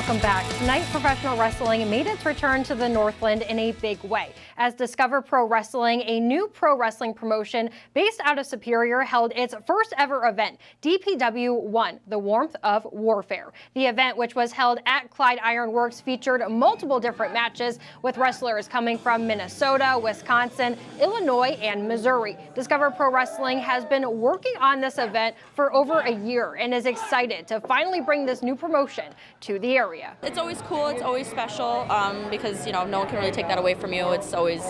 Welcome back. Tonight, professional wrestling made its return to the Northland in a big way, as Discover Pro Wrestling, a new pro wrestling promotion based out of Superior, held its first ever event, DPW 1, The Warmth of Warfare. The event, which was held at Clyde Ironworks, featured multiple different matches with wrestlers coming from Minnesota, Wisconsin, Illinois, and Missouri. Discover Pro Wrestling has been working on this event for over a year and is excited to finally bring this new promotion to the area. It's always cool, it's always special, because, no one can really take that away from you. It's always,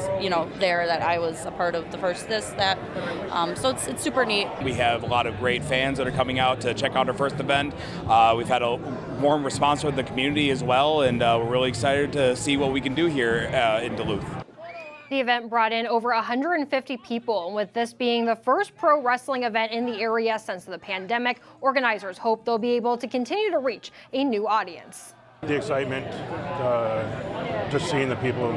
there that I was a part of the first so it's super neat. We have a lot of great fans that are coming out to check out our first event. We've had a warm response from the community as well, and we're really excited to see what we can do here in Duluth. The event brought in over 150 people, and with this being the first pro wrestling event in the area since the pandemic, organizers hope they'll be able to continue to reach a new audience. The excitement, just seeing the people,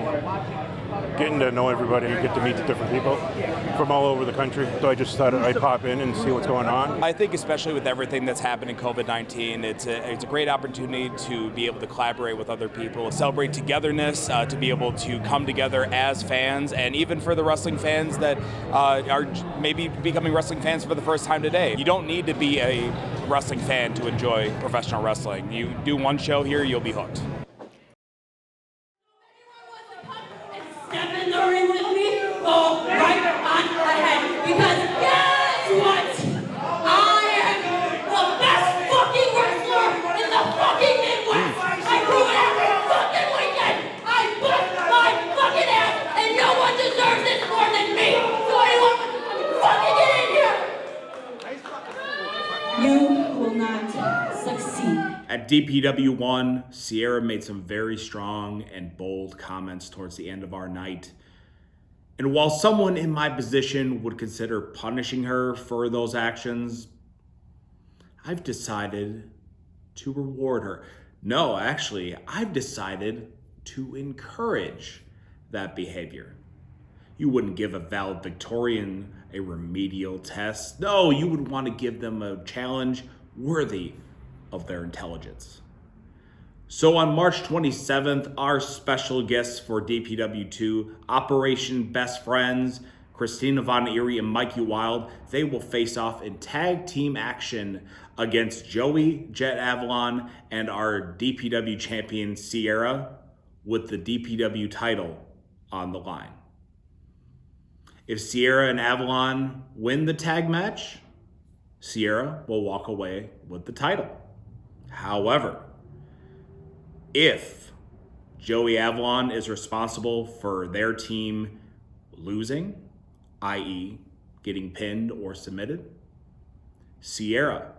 getting to know everybody, get to meet the different people from all over the country. So I just thought I'd pop in and see what's going on. I think especially with everything that's happened in COVID-19, it's a great opportunity to be able to collaborate with other people, celebrate togetherness, to be able to come together as fans, and even for the wrestling fans that are maybe becoming wrestling fans for the first time today. You don't need to be a wrestling fan to enjoy professional wrestling. You do one show here, you'll be hooked. Step in the ring with me, go right on ahead, because guess what? I am the best fucking wrestler in the fucking Midwest. I prove it every fucking weekend. I bust my fucking ass, and no one deserves this more than me. So anyone fucking get in here. You will not succeed. At DPW 1, Sierra made some very strong and bold comments towards the end of our night. And while someone in my position would consider punishing her for those actions, I've decided to reward her. No, actually, I've decided to encourage that behavior. You wouldn't give a valedictorian a remedial test. No, you would want to give them a challenge worthy of their intelligence. So on March 27th, our special guests for DPW2, Operation Best Friends, Christina Von Erie and Mikey Wild, they will face off in tag team action against Joey Jet Avalon and our DPW champion Sierra, with the DPW title on the line. If Sierra and Avalon win the tag match, Sierra will walk away with the title. However, if Joey Avalon is responsible for their team losing, i.e. getting pinned or submitted, Sierra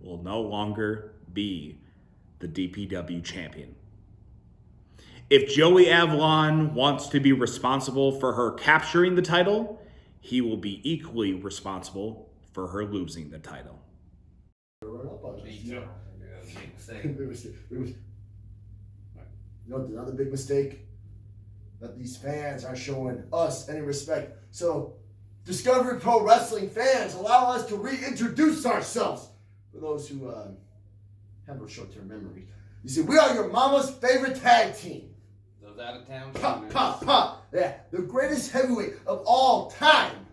will no longer be the DPW champion. If Joey Avalon wants to be responsible for her capturing the title, he will be equally responsible for her losing the title. Another big mistake, that these fans aren't showing us any respect. So, Discovery Pro Wrestling fans, allow us to reintroduce ourselves. For those who have a short-term memory, you see, we are your mama's favorite tag team. Those out of town. Pop. Yeah, the greatest heavyweight of all time,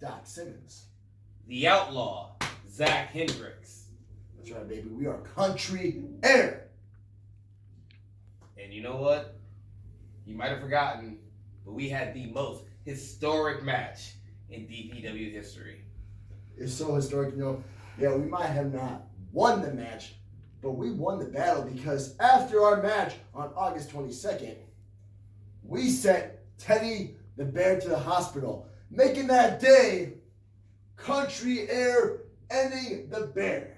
Doc Simmons. The Outlaw, Zach Hendricks. That's right, baby. We are Country Air. And you know what? You might have forgotten, but we had the most historic match in DPW history. It's so historic, Yeah, we might have not won the match, but we won the battle, because after our match on August 22nd, we sent Teddy the Bear to the hospital, making that day Country Air ending the Bear.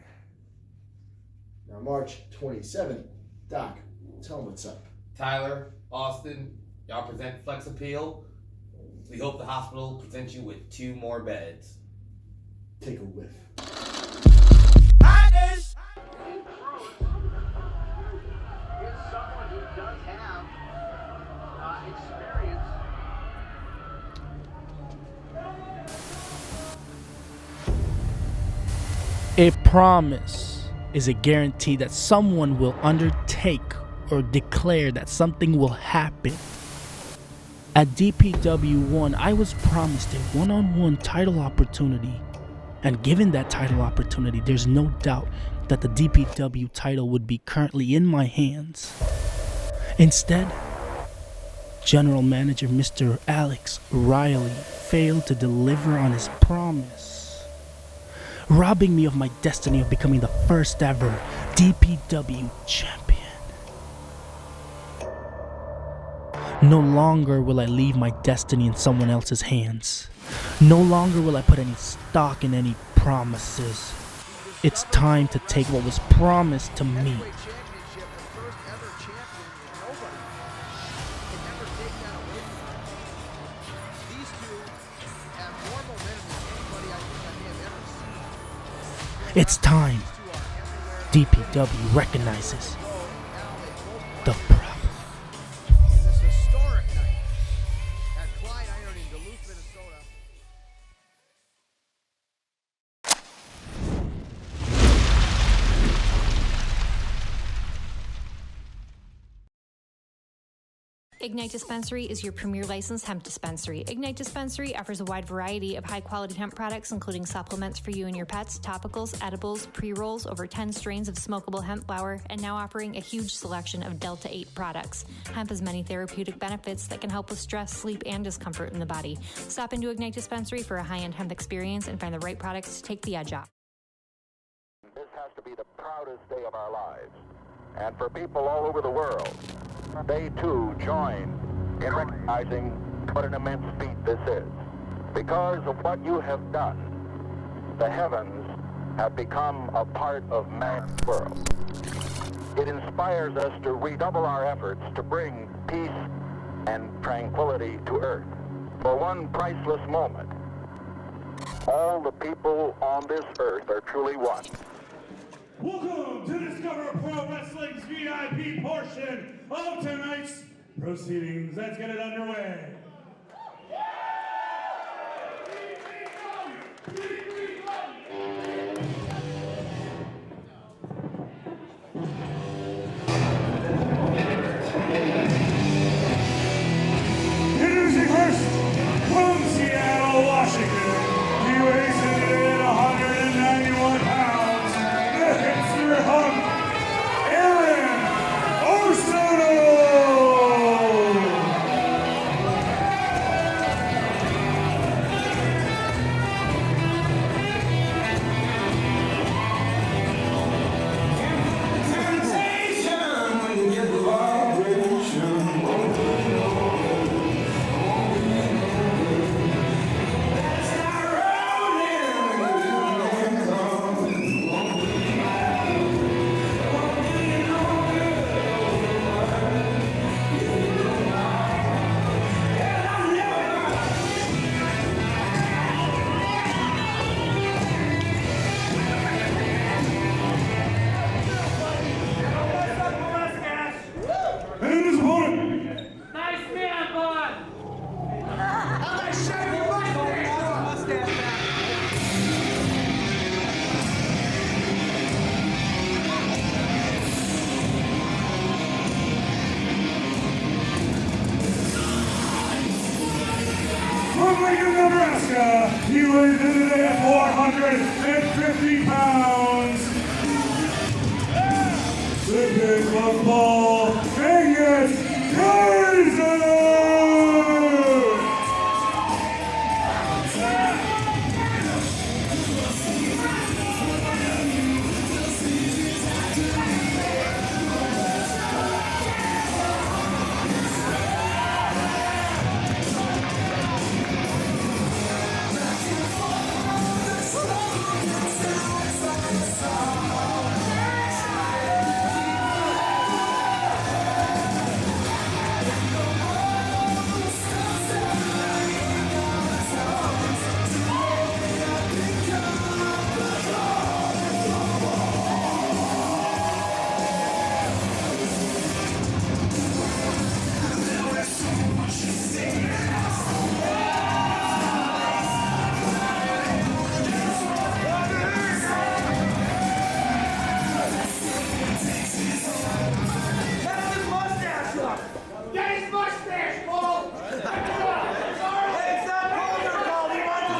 Now, March 27th, Doc, tell them what's up. Tyler, Austin, y'all present Flex Appeal. We hope the hospital presents you with 2 more beds. Take a whiff. A promise is a guarantee that someone will undertake or declare that something will happen. At DPW 1, I was promised a one-on-one title opportunity. And given that title opportunity, there's no doubt that the DPW title would be currently in my hands. Instead, General Manager Mr. Alex Riley failed to deliver on his promise, robbing me of my destiny of becoming the first ever DPW champion. No longer will I leave my destiny in someone else's hands. No longer will I put any stock in any promises. It's time to take what was promised to me. It's time. DPW recognizes the problem. This historic night at Clyde Iron in Duluth, Minnesota. Ignite Dispensary is your premier licensed hemp dispensary. Ignite Dispensary offers a wide variety of high-quality hemp products, including supplements for you and your pets, topicals, edibles, pre-rolls, over 10 strains of smokable hemp flower, and now offering a huge selection of Delta-8 products. Hemp has many therapeutic benefits that can help with stress, sleep, and discomfort in the body. Stop into Ignite Dispensary for a high-end hemp experience and find the right products to take the edge off. This has to be the proudest day of our lives. And for people all over the world, they too join in recognizing what an immense feat this is. Because of what you have done, the heavens have become a part of man's world. It inspires us to redouble our efforts to bring peace and tranquility to earth. For one priceless moment, all the people on this earth are truly one. Welcome to Discover Pro Wrestling's VIP portion of tonight's proceedings. Let's get it underway. Introducing first, from Seattle, Washington, he weighs in at 191 pounds. The hipster hunk, Arlen. From Lincoln, Nebraska, he weighs in at 450 pounds. The big love ball, Angus, Kaiser!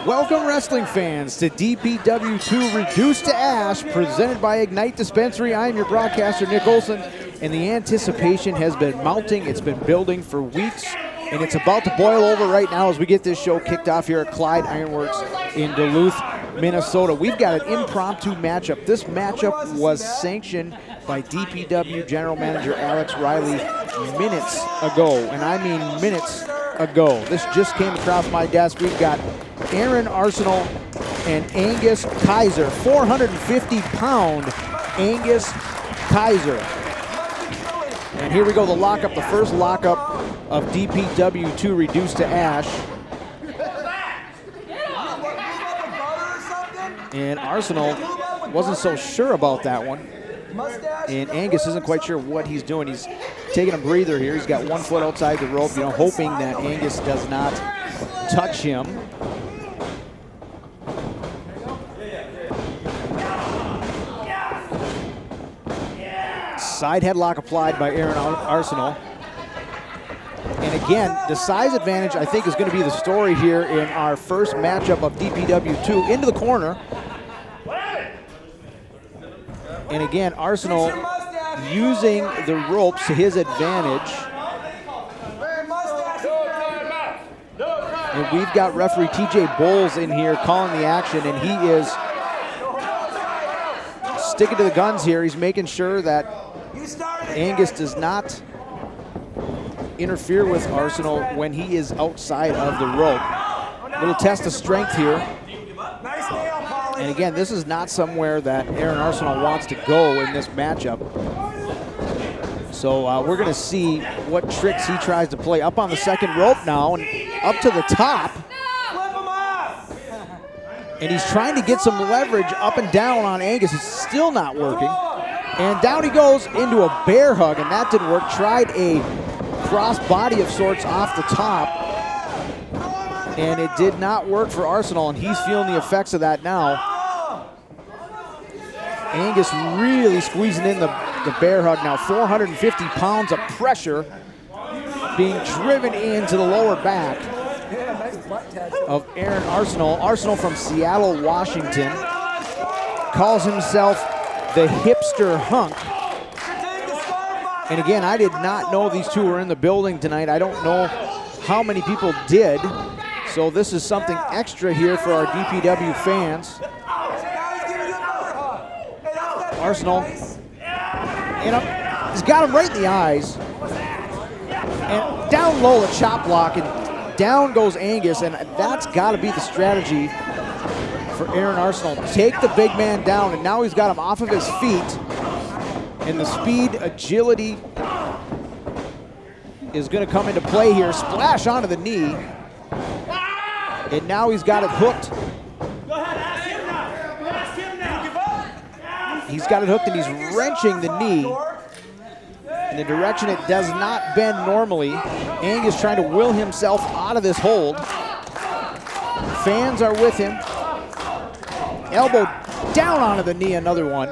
Welcome, wrestling fans, to DPW2 Reduced to Ash, presented by Ignite Dispensary. I am your broadcaster, Nick Olson, and the anticipation has been mounting. It's been building for weeks, and it's about to boil over right now as we get this show kicked off here at Clyde Ironworks in Duluth, Minnesota. We've got an impromptu matchup. This matchup was sanctioned by DPW General Manager Alex Riley minutes ago, and I mean minutes ago. This just came across my desk. We've got Aaron Arsenal and Angus Kaiser, 450-pound Angus Kaiser. And here we go, the lockup, the first lockup of DPW2 Reduced to Ash. And Arsenal wasn't so sure about that one. And Angus isn't quite sure what he's doing. He's taking a breather here. He's got 1 foot outside the rope, hoping that Angus does not touch him. Side headlock applied by Aaron Arsenal. And again, the size advantage, I think, is going to be the story here in our first matchup of DPW2. Into the corner. And again, Arsenal using the ropes to his advantage. And we've got referee TJ Bowles in here calling the action, and he is sticking to the guns here. He's making sure that Angus does not interfere with Arsenal when he is outside of the rope. Little test of strength here. And again, this is not somewhere that Aaron Arsenal wants to go in this matchup. So we're going to see what tricks he tries to play. Up on the second rope now and up to the top. And he's trying to get some leverage up and down on Angus. It's still not working. And down he goes into a bear hug, and that didn't work. Tried a cross body of sorts off the top, and it did not work for Arsenal, and he's feeling the effects of that now. Angus really squeezing in the bear hug now. 450 pounds of pressure being driven into the lower back of Aaron Arsenal. Arsenal from Seattle, Washington, calls himself the hipster hunk. And again, I did not know these two were in the building tonight. I don't know how many people did. So this is something extra here for our DPW fans. Arsenal, he's got him right in the eyes. And down low, the chop block, and down goes Angus, and that's got to be the strategy for Aaron Arsenal. Take the big man down, and now he's got him off of his feet. And the speed, agility is going to come into play here. Splash onto the knee. And now he's got it hooked. He's got it hooked, and he's wrenching the knee in the direction it does not bend normally. Angus trying to will himself out of this hold. Fans are with him. Elbow down onto the knee, another one.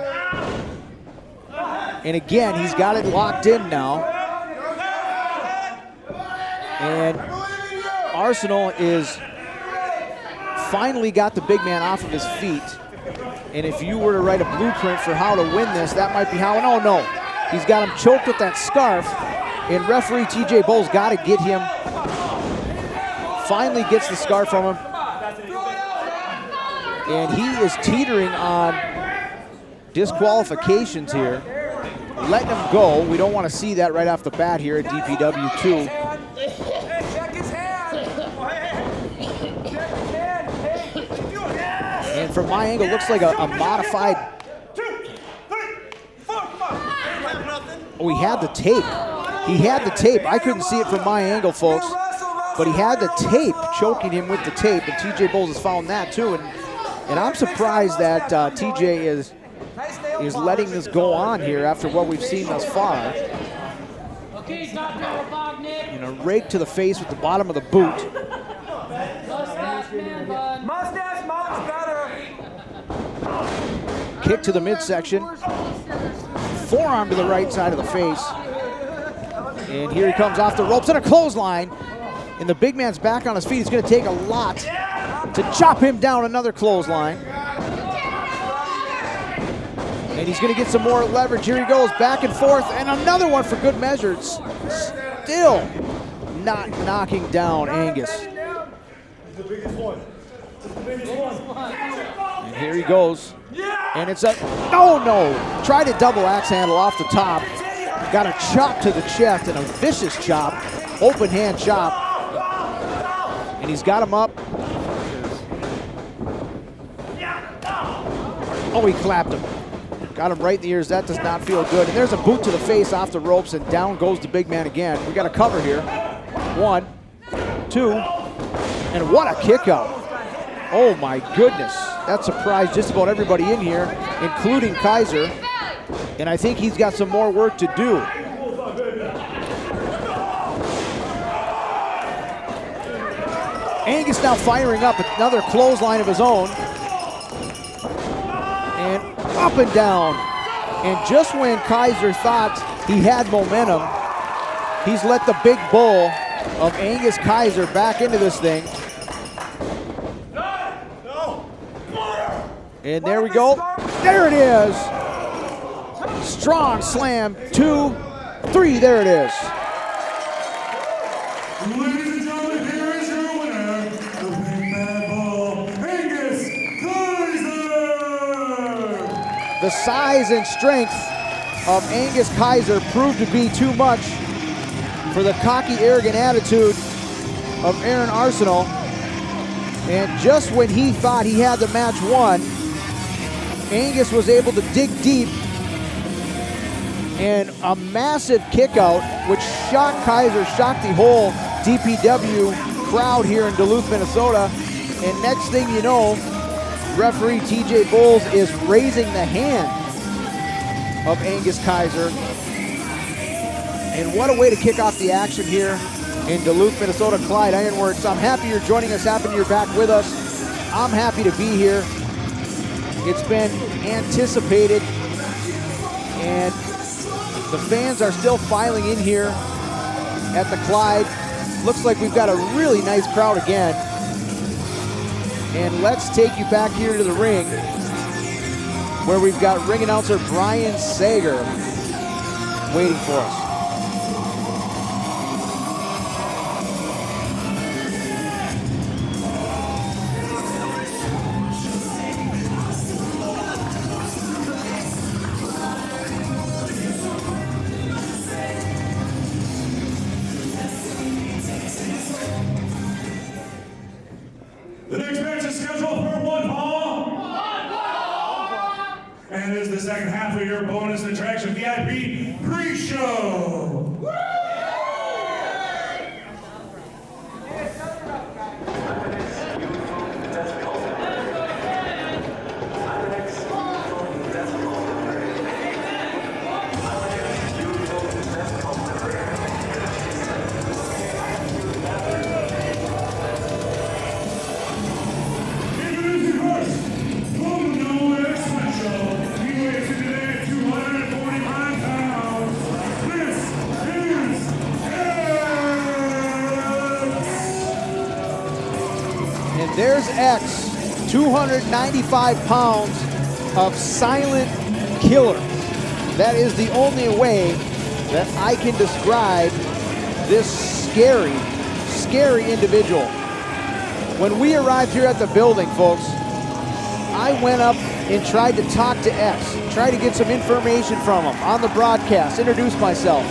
And again, he's got it locked in now. And Arsenal is finally got the big man off of his feet. And if you were to write a blueprint for how to win this, that might be how. Oh no, he's got him choked with that scarf. And referee TJ Bowles got to get him. Finally gets the scarf from him. And he is teetering on disqualifications here. Letting him go. We don't want to see that right off the bat here at DPW2. And from my angle, looks like a modified. Oh, he had the tape. He had the tape. I couldn't see it from my angle, folks. But he had the tape, choking him with the tape. And TJ Bowles has found that too. And I'm surprised that TJ is letting this go on here after what we've seen thus far. And a rake to the face with the bottom of the boot. Kick to the midsection. Forearm to the right side of the face. And here he comes off the ropes and a clothesline. And the big man's back on his feet. It's going to take a lot to chop him down. Another clothesline. And he's going to get some more leverage. Here he goes, back and forth, and another one for good measure. Still not knocking down Angus. The biggest one. The biggest one. And here he goes. And it's a, no. Tried a double axe handle off the top. Got a chop to the chest and a vicious chop. Open hand chop. And he's got him up. Oh, he clapped him. Got him right in the ears. That does not feel good. And there's a boot to the face off the ropes, and down goes the big man again. We got a cover here. 1, 2, and what a kick out. Oh my goodness. That surprised just about everybody in here, including Kaiser. And I think he's got some more work to do. Angus now firing up another clothesline of his own. And up and down. And just when Kaiser thought he had momentum, he's let the big bull of Angus Kaiser back into this thing. And there we go. There it is. Strong slam. 2, 3. There it is. Ladies and gentlemen, here is your winner, the big bad bull, Angus Kaiser. The size and strength of Angus Kaiser proved to be too much for the cocky, arrogant attitude of Aaron Arsenal. And just when he thought he had the match won, Angus was able to dig deep, and a massive kick out, which shocked Kaiser, shocked the whole DPW crowd here in Duluth, Minnesota. And next thing you know, referee TJ Bowles is raising the hand of Angus Kaiser. And what a way to kick off the action here in Duluth, Minnesota. Clyde Ironworks, I'm happy you're joining us, happy you're back with us. I'm happy to be here. It's been anticipated, and the fans are still filing in here at the Clyde. Looks like we've got a really nice crowd again. And let's take you back here to the ring, where we've got ring announcer Brian Sager waiting for us. The next match is scheduled for one fall. And it is the second half of your bonus attraction VIP pre-show. There's X, 295 pounds of silent killer. That is the only way that I can describe this scary, scary individual. When we arrived here at the building, folks, I went up and tried to talk to X, tried to get some information from him on the broadcast, introduce myself.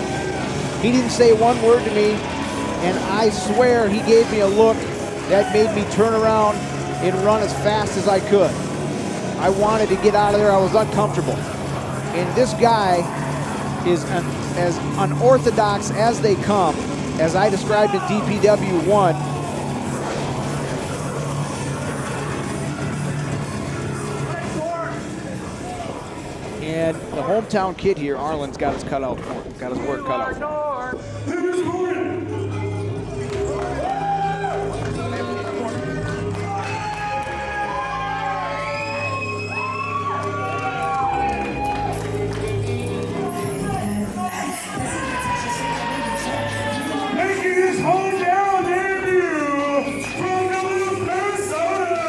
He didn't say one word to me, and I swear he gave me a look that made me turn around and run as fast as I could. I wanted to get out of there. I was uncomfortable. And this guy is as unorthodox as they come, as I described in DPW 1. And the hometown kid here, Arlen's got his cut out for him, got his work cut out for him. Making his hometown debut from Duluth, Minnesota,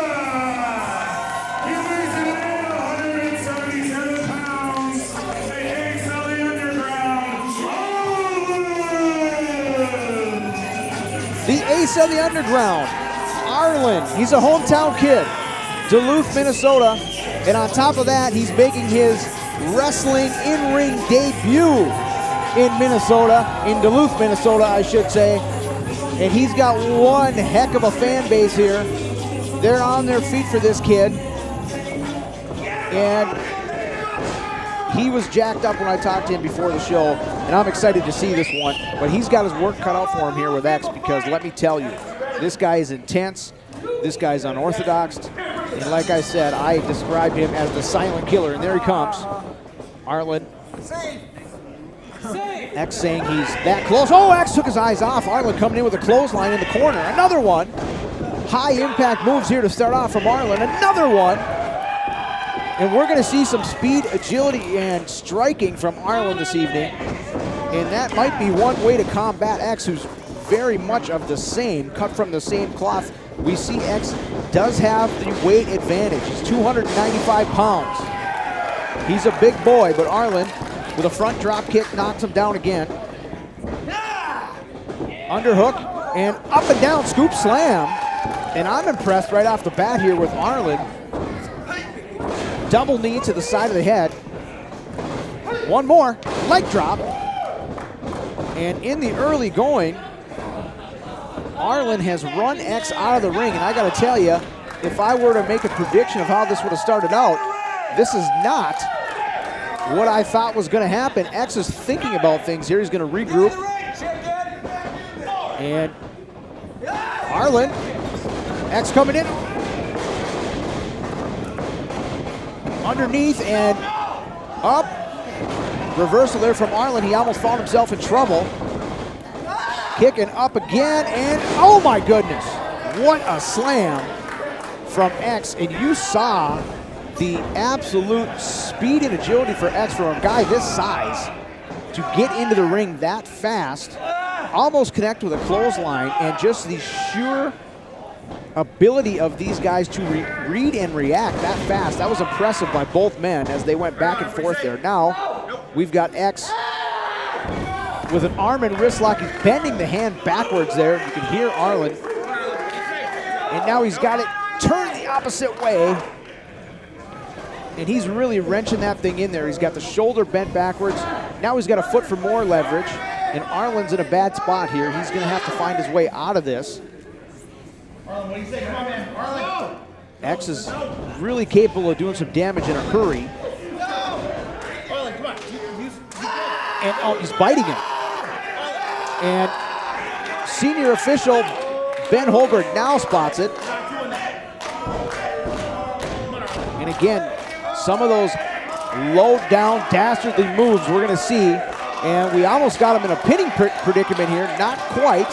ace of the underground. Arlen, he's a hometown kid. Duluth, Minnesota. And on top of that, he's making his wrestling in-ring debut in Minnesota, in Duluth, Minnesota, I should say. And he's got one heck of a fan base here. They're on their feet for this kid. And he was jacked up when I talked to him before the show, and I'm excited to see this one. But he's got his work cut out for him here with X, because let me tell you, this guy is intense. This guy's unorthodox. And like I said, I described him as the silent killer, and there he comes. Arlen. X saying he's that close. Oh, X took his eyes off. Arlen coming in with a clothesline in the corner. Another one. High impact moves here to start off from Arlen. Another one. And we're going to see some speed, agility, and striking from Arlen this evening. And that might be one way to combat X, who's very much of the same, cut from the same cloth. We see X does have the weight advantage. He's 295 pounds. He's a big boy, but Arlen, with a front drop kick, knocks him down again. Underhook and up and down scoop slam. And I'm impressed right off the bat here with Arlen. Double knee to the side of the head. One more, leg drop. And in the early going, Arlen has run X out of the ring. And I gotta tell you, if I were to make a prediction of how this would have started out, this is not what I thought was gonna happen. X is thinking about things here. He's gonna regroup. And Arlen, X coming in. Underneath and up. Reversal there from Arlen. He almost found himself in trouble. Kicking up again, and oh my goodness, what a slam from X. And you saw the absolute speed and agility for X for a guy this size to get into the ring that fast, almost connect with a clothesline, and just the sheer ability of these guys to read and react that fast. That was impressive by both men as they went back and forth there. Now we've got X with an arm and wrist lock. He's bending the hand backwards there. You can hear Arlen. And now he's got it turned the opposite way. And he's really wrenching that thing in there. He's got the shoulder bent backwards. Now he's got a foot for more leverage. And Arlen's in a bad spot here. He's gonna have to find his way out of this. Arlen, what do you say? Come on, man. Arlen. X is really capable of doing some damage in a hurry. Arlen, come on. And oh, he's biting him. And senior official Ben Holberg now spots it. And again, some of those low down dastardly moves we're gonna see. And we almost got him in a pinning predicament here. Not quite.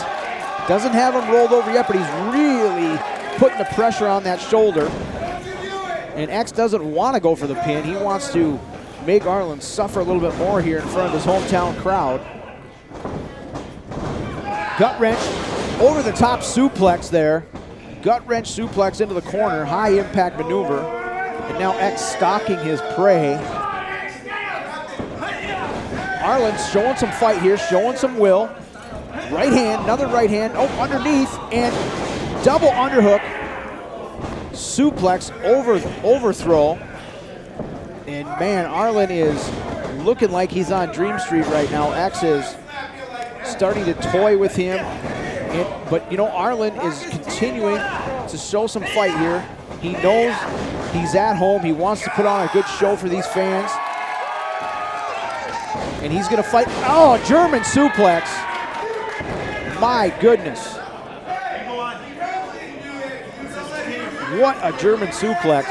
Doesn't have him rolled over yet, but he's really putting the pressure on that shoulder. And X doesn't want to go for the pin. He wants to make Arlen suffer a little bit more here in front of his hometown crowd. Gut wrench, over the top suplex there. Gut wrench suplex into the corner, high impact maneuver. And now X stalking his prey. Arlen's showing some fight here, showing some will. Right hand, another right hand, oh, underneath, and double underhook. Suplex, overthrow. And man, Arlen is looking like he's on Dream Street right now. X is starting to toy with him. But you know, Arlen is continuing to show some fight here. He knows he's at home. He wants to put on a good show for these fans. And he's gonna fight, oh, German suplex. My goodness. What a German suplex.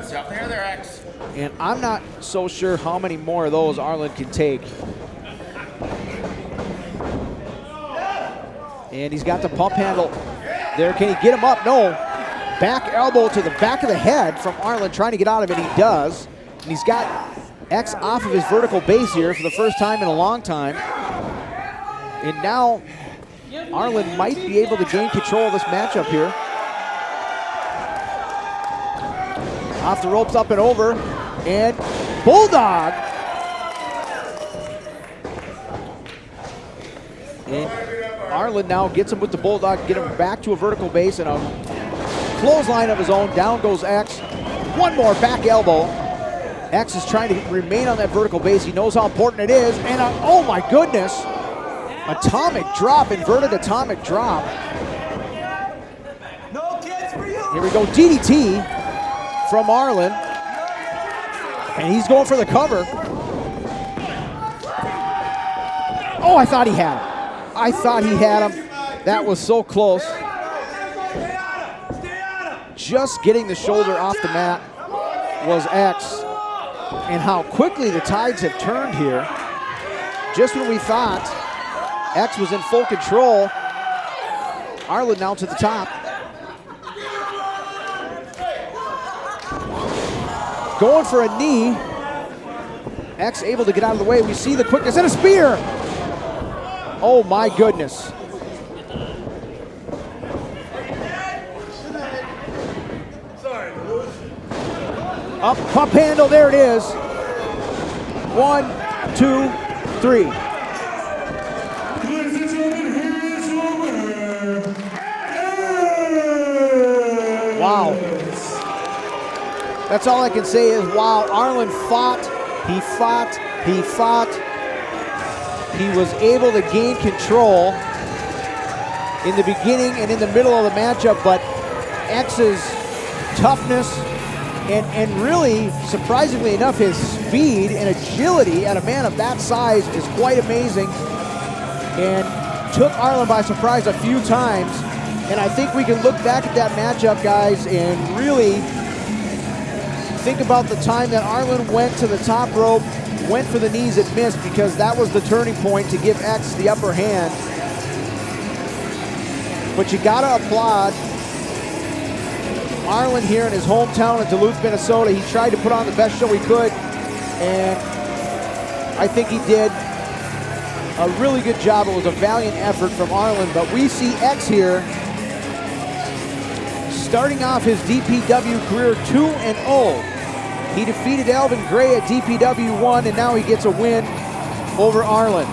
Stop there, X. And I'm not so sure how many more of those Arlen can take. And he's got the pump handle there. Can he get him up? No. Back elbow to the back of the head from Arlen, trying to get out of it. He does. And he's got X off of his vertical base here for the first time in a long time. And now Arlen might be able to gain control of this matchup here. Off the ropes, up and over, and Bulldog. And Arlen now gets him with the Bulldog, get him back to a vertical base and a clothesline of his own. Down goes X. One more back elbow. X is trying to remain on that vertical base. He knows how important it is. And oh my goodness, atomic drop, inverted atomic drop. Here we go, DDT from Arlen. And he's going for the cover. Oh, I thought he had him. I thought he had him. That was so close. Just getting the shoulder off the mat was X. And how quickly the tides have turned here. Just when we thought X was in full control, Arlen now to the top. Going for a knee. X able to get out of the way. We see the quickness and a spear. Oh my goodness. Up, pump handle, there it is. 1, 2, 3. Ladies and gentlemen, here is your winner. Wow. That's all I can say is wow. Arlen fought, he fought, he fought. He was able to gain control in the beginning and in the middle of the matchup, but X's toughness and really, surprisingly enough, his speed and agility at a man of that size is quite amazing, and took Arlen by surprise a few times. And I think we can look back at that matchup, guys, and really think about the time that Arlen went to the top rope, went for the knees and missed, because that was the turning point to give X the upper hand. But you gotta applaud Arlen here in his hometown of Duluth, Minnesota. He tried to put on the best show he could, and I think he did a really good job. It was a valiant effort from Arlen, but we see X here starting off his DPW career 2-0. He defeated Alvin Gray at DPW 1, and now he gets a win over Arlen.